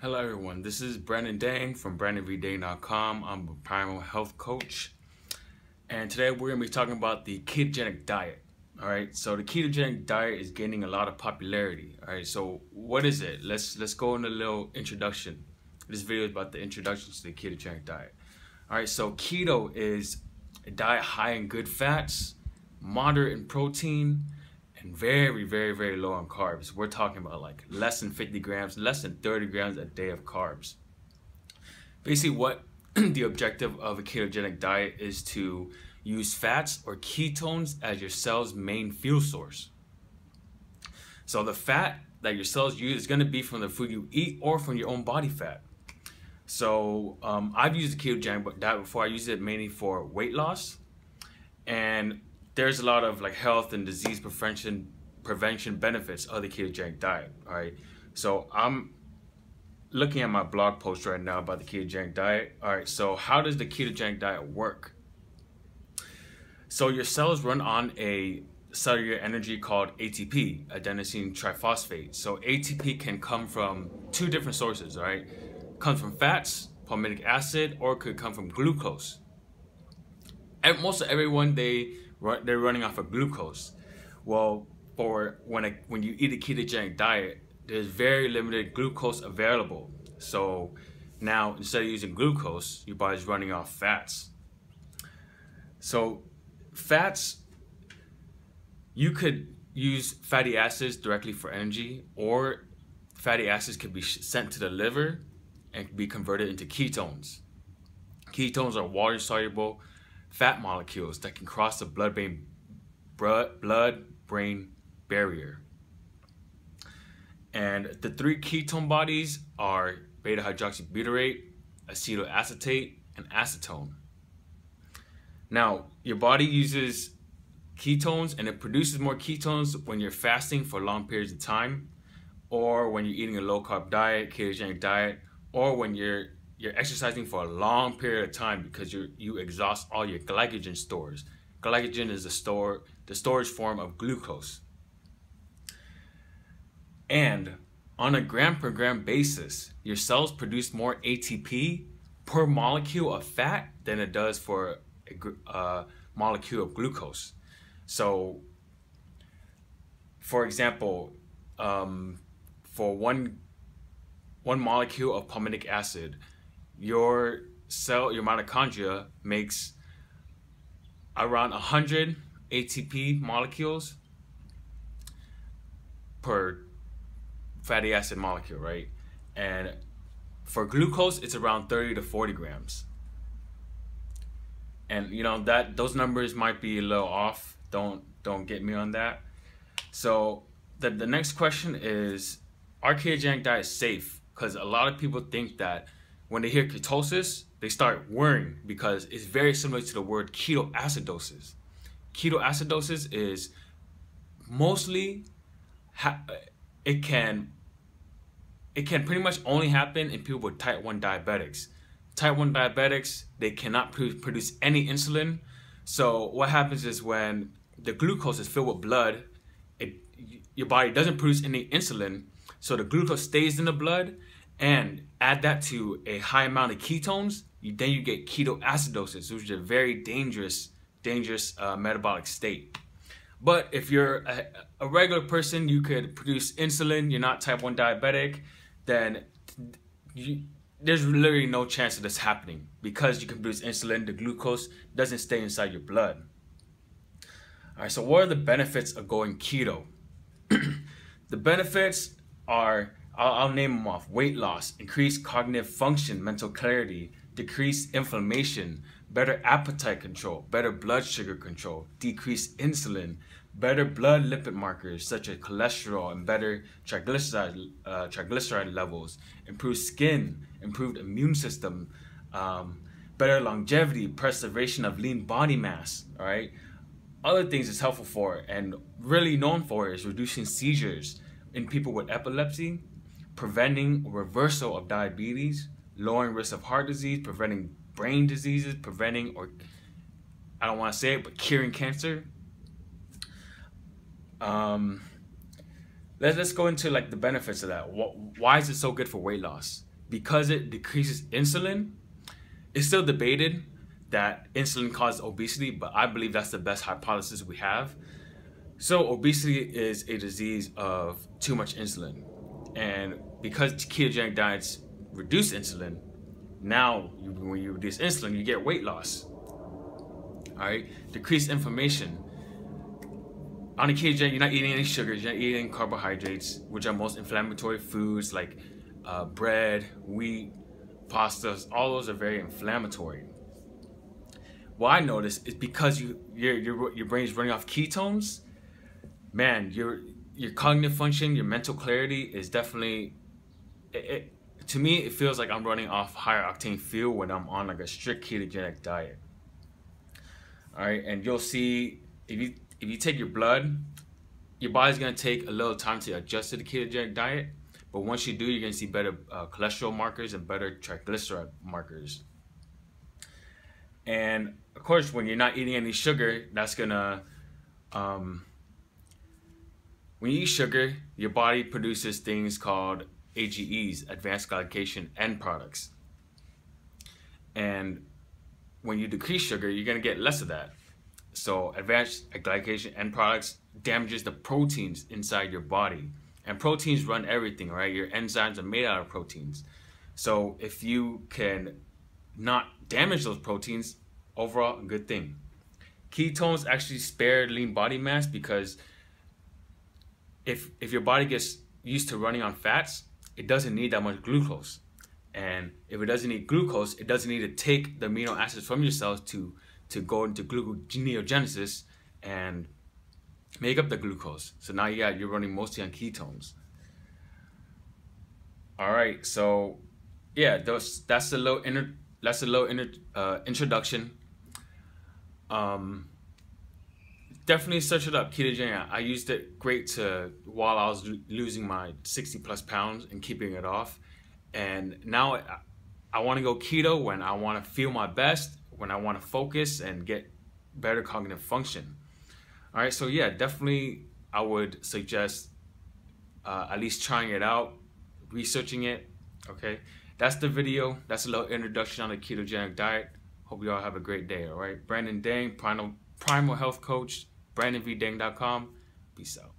Hello everyone, this is Brandon Dang from BrandonVDang.com. I'm a primal health coach, and today we're going to be talking about the ketogenic diet. Alright, so the ketogenic diet is gaining a lot of popularity. Alright, so what is it? Let's go into a little introduction. This video is about the introduction to the ketogenic diet. Alright, so keto is a diet high in good fats, moderate in protein, and very low on carbs. We're talking about like less than 50 grams, less than 30 grams a day of carbs. Basically what the objective of a ketogenic diet is to use fats or ketones as your cell's main fuel source. So the fat that your cells use is going to be from the food you eat or from your own body fat. So I've used the ketogenic diet before. I use it mainly for weight loss, and there's a lot of like health and disease prevention benefits of the ketogenic diet. All right, so I'm looking at my blog post right now about the ketogenic diet. All right, so how does the ketogenic diet work? So your cells run on a cellular energy called ATP, adenosine triphosphate. So ATP can come from two different sources. All right, it comes from fats, palmitic acid, or it could come from glucose. And most of everyone, they're running off of glucose. Well, for when you eat a ketogenic diet, there's very limited glucose available. So now instead of using glucose, your body's running off fats. So fats, you could use fatty acids directly for energy, or fatty acids could be sent to the liver and be converted into ketones. Ketones are water-soluble fat molecules that can cross the blood-brain barrier. And the three ketone bodies are beta-hydroxybutyrate, acetoacetate, and acetone. Now, your body uses ketones, and it produces more ketones when you're fasting for long periods of time, or when you're eating a low-carb diet, ketogenic diet, or when you're exercising for a long period of time because you exhaust all your glycogen stores. Glycogen is the storage form of glucose. And on a gram per gram basis, your cells produce more ATP per molecule of fat than it does for a molecule of glucose. So, for example, for one molecule of palmitic acid, your mitochondria makes around 100 ATP molecules per fatty acid molecule, right? And for glucose, it's around 30 to 40 grams. And you know that those numbers might be a little off. Don't get me on that. So the next question is, are ketogenic diets safe? Because a lot of people think that when they hear ketosis, they start worrying because it's very similar to the word ketoacidosis. Ketoacidosis is mostly, it can pretty much only happen in people with type 1 diabetics. Type 1 diabetics, they cannot produce any insulin. So what happens is when the glucose is filled with blood, your body doesn't produce any insulin, so the glucose stays in the blood, and add that to a high amount of ketones, then you get ketoacidosis, which is a very dangerous metabolic state. But if you're a regular person, you could produce insulin, you're not type 1 diabetic, then there's literally no chance of this happening. Because you can produce insulin, the glucose doesn't stay inside your blood. All right, so what are the benefits of going keto? The benefits are, I'll name them off: weight loss, increased cognitive function, mental clarity, decreased inflammation, better appetite control, better blood sugar control, decreased insulin, better blood lipid markers such as cholesterol, and better triglyceride levels, improved skin, improved immune system, better longevity, preservation of lean body mass. All right. Other things it's helpful for and really known for is reducing seizures in people with epilepsy, preventing reversal of diabetes, lowering risk of heart disease, preventing brain diseases, preventing, or I don't want to say it, but curing cancer. Let's go into like the benefits of that. Why is it so good for weight loss? because it decreases insulin. It's still debated that insulin causes obesity, but I believe that's the best hypothesis we have. So obesity is a disease of too much insulin. And because ketogenic diets reduce insulin, now when you reduce insulin, you get weight loss. All right, decreased inflammation. On a ketogenic, you're not eating any sugars, you're not eating carbohydrates, which are most inflammatory foods like bread, wheat, pastas. All those are very inflammatory. What I noticed is because your brain is running off ketones, man, your cognitive function, your mental clarity is definitely. To me, it feels like I'm running off higher octane fuel when I'm on like a strict ketogenic diet. All right, and you'll see if you take your blood, your body's gonna take a little time to adjust to the ketogenic diet. But once you do, you're gonna see better cholesterol markers and better triglyceride markers. And of course, when you're not eating any sugar, that's gonna when you eat sugar, your body produces things called AGEs, advanced glycation end products. And when you decrease sugar, you're gonna get less of that. So advanced glycation end products damages the proteins inside your body. And proteins run everything, right? Your enzymes are made out of proteins. So if you can not damage those proteins, overall, a good thing. Ketones actually spare lean body mass because if your body gets used to running on fats, it doesn't need that much glucose. And if it doesn't need glucose, it doesn't need to take the amino acids from your cells to go into gluconeogenesis and make up the glucose. So now you're running mostly on ketones. All right, so yeah, that's a little introduction. Definitely search it up, ketogenic. I used it great while I was losing my 60+ pounds and keeping it off. And now I want to go keto when I want to feel my best, when I want to focus and get better cognitive function. All right, so yeah, definitely I would suggest at least trying it out, researching it. Okay, that's the video. That's a little introduction on the ketogenic diet. Hope you all have a great day. All right, Brandon Dang, Primal Health Coach, BrandonVDang.com. Peace out.